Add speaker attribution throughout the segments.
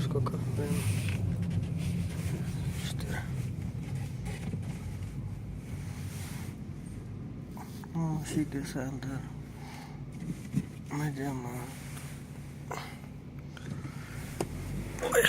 Speaker 1: сколько времени? 4. Ну, Сити Центр. Медиамаркт. Ой.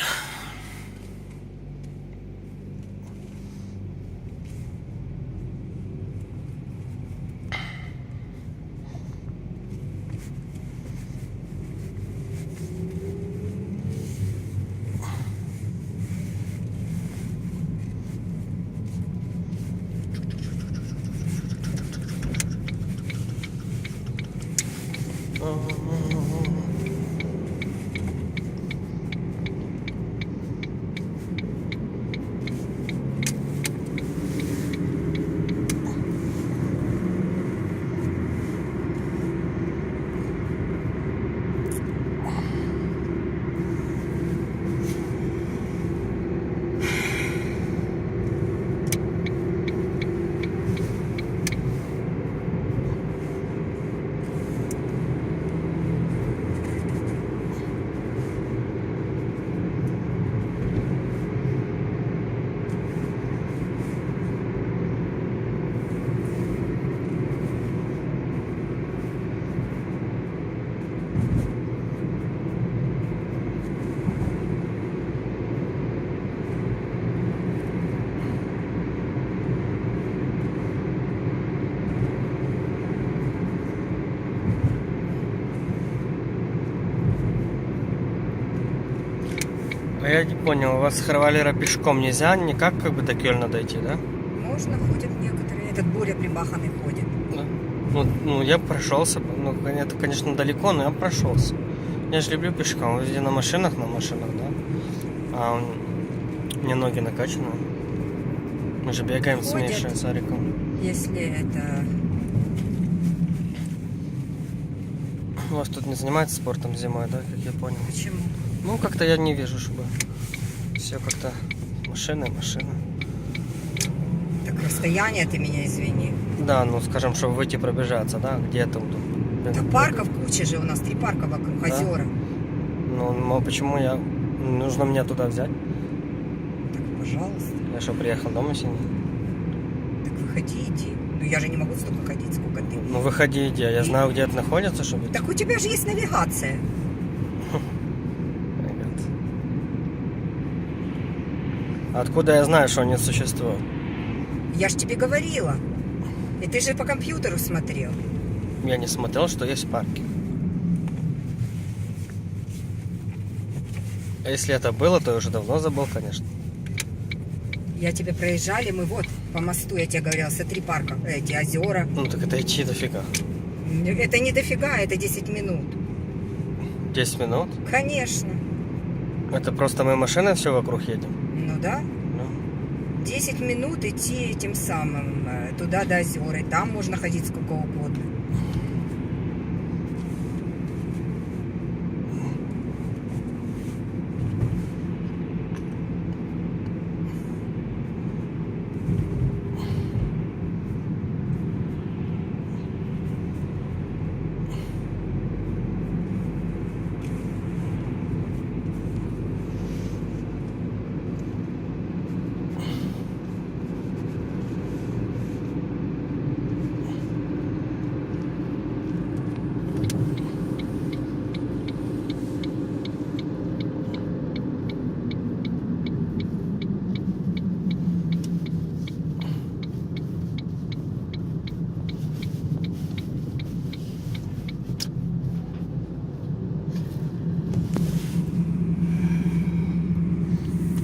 Speaker 1: А я не понял, у вас с Харвалера пешком нельзя никак как бы до Кёльна дойти, да?
Speaker 2: Можно, ходят некоторые. Этот Боря Прибаханный ходит.
Speaker 1: Да. Ну, я прошелся. Ну, это, конечно, далеко, но я прошелся. Я же люблю пешком. Везде на машинах, да? А у меня ноги накачаны. Мы же бегаем с
Speaker 2: Ходят.
Speaker 1: Мишей, с Ариком.
Speaker 2: Если это...
Speaker 1: У вас тут не занимается спортом зимой, да, как я понял?
Speaker 2: Почему?
Speaker 1: Ну, как-то я не вижу, чтобы все как-то машины.
Speaker 2: Так расстояние, ты меня извини.
Speaker 1: Да, ну, скажем, чтобы выйти пробежаться, да, где-то вот тут.
Speaker 2: Да парков куча же у нас, 3 парка вокруг,
Speaker 1: Да?
Speaker 2: озера.
Speaker 1: Ну, почему нужно меня туда взять?
Speaker 2: Так, пожалуйста.
Speaker 1: Я что, приехал дома сегодня?
Speaker 2: Так выходи, иди. Ну я же не могу столько ходить, сколько ты.
Speaker 1: Ну, выходи, иди, я знаю, где это находится, чтобы...
Speaker 2: Так у тебя же есть навигация.
Speaker 1: Откуда я знаю, что они существуют?
Speaker 2: Я ж тебе говорила. И ты же по компьютеру смотрел.
Speaker 1: Я не смотрел, что есть парки. А если это было, то я уже давно забыл, конечно.
Speaker 2: Я тебе проезжали, мы вот по мосту, я тебе говорила, смотри парка, эти озера.
Speaker 1: Ну, так это идти дофига.
Speaker 2: Это не дофига, это 10 минут.
Speaker 1: 10 минут?
Speaker 2: Конечно.
Speaker 1: Это просто мы машиной все вокруг едем?
Speaker 2: Ну да.
Speaker 1: Ну.
Speaker 2: 10 минут идти тем самым туда до озер. И там можно ходить сколько угодно.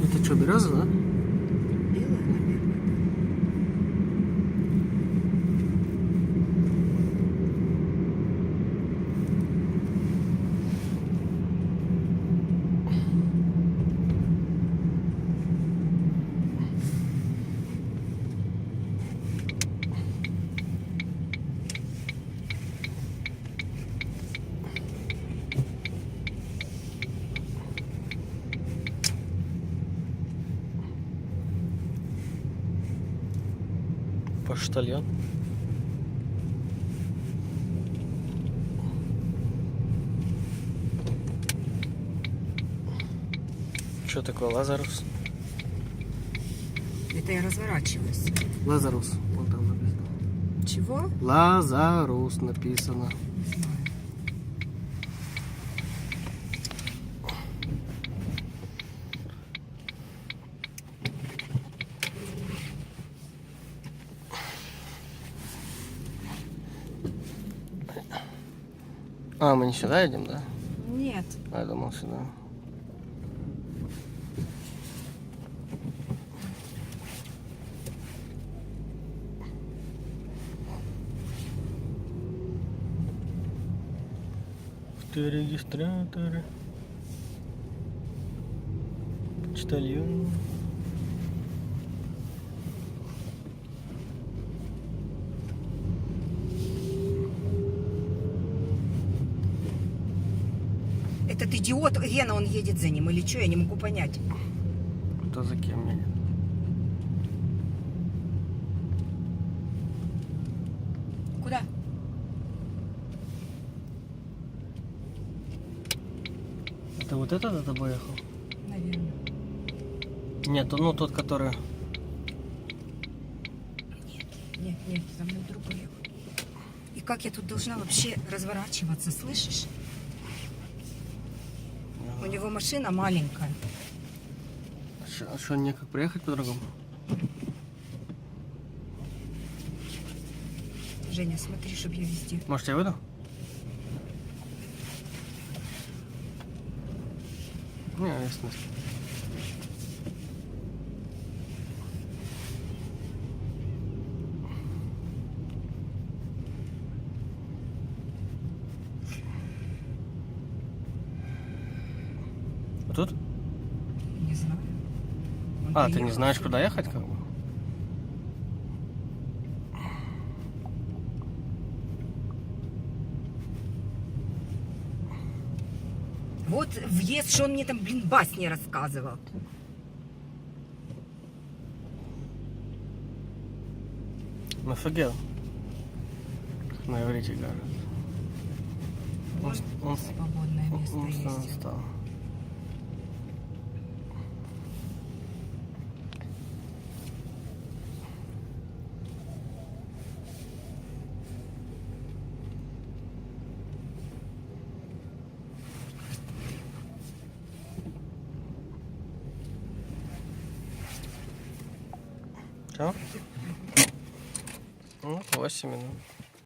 Speaker 1: Это что, береза, да?
Speaker 2: Белая, наверное.
Speaker 1: Поштальон. Что такое Лазарус?
Speaker 2: Это я разворачиваюсь.
Speaker 1: Лазарус. Вон там написано.
Speaker 2: Чего?
Speaker 1: Лазарус написано.
Speaker 2: Не знаю.
Speaker 1: А, мы не сюда идем, да?
Speaker 2: Нет.
Speaker 1: А, я думал сюда. Регистраторы. Почтальон.
Speaker 2: Этот идиот, Гена, он едет за ним или что, я не могу понять.
Speaker 1: Кто за кем едет?
Speaker 2: Куда?
Speaker 1: Это вот этот за тобой ехал?
Speaker 2: Наверное.
Speaker 1: Нет, ну тот, который...
Speaker 2: Нет, за мной другой ехал. И как я тут должна вообще разворачиваться, слышишь? У него машина маленькая.
Speaker 1: А что, некак проехать по-другому?
Speaker 2: Женя, смотри, чтобы я везде.
Speaker 1: Может, я выйду? Не, ясно. А тут?
Speaker 2: Не знаю. Он
Speaker 1: А, ты не
Speaker 2: приехал.
Speaker 1: знаешь, куда ехать, как бы?
Speaker 2: Вот въезд, что он мне там, блин, басни рассказывал.
Speaker 1: Нафигел. На иврите говорят.
Speaker 2: Вот
Speaker 1: Он
Speaker 2: свободное место есть.
Speaker 1: стал. Все? Ну, 8 минут.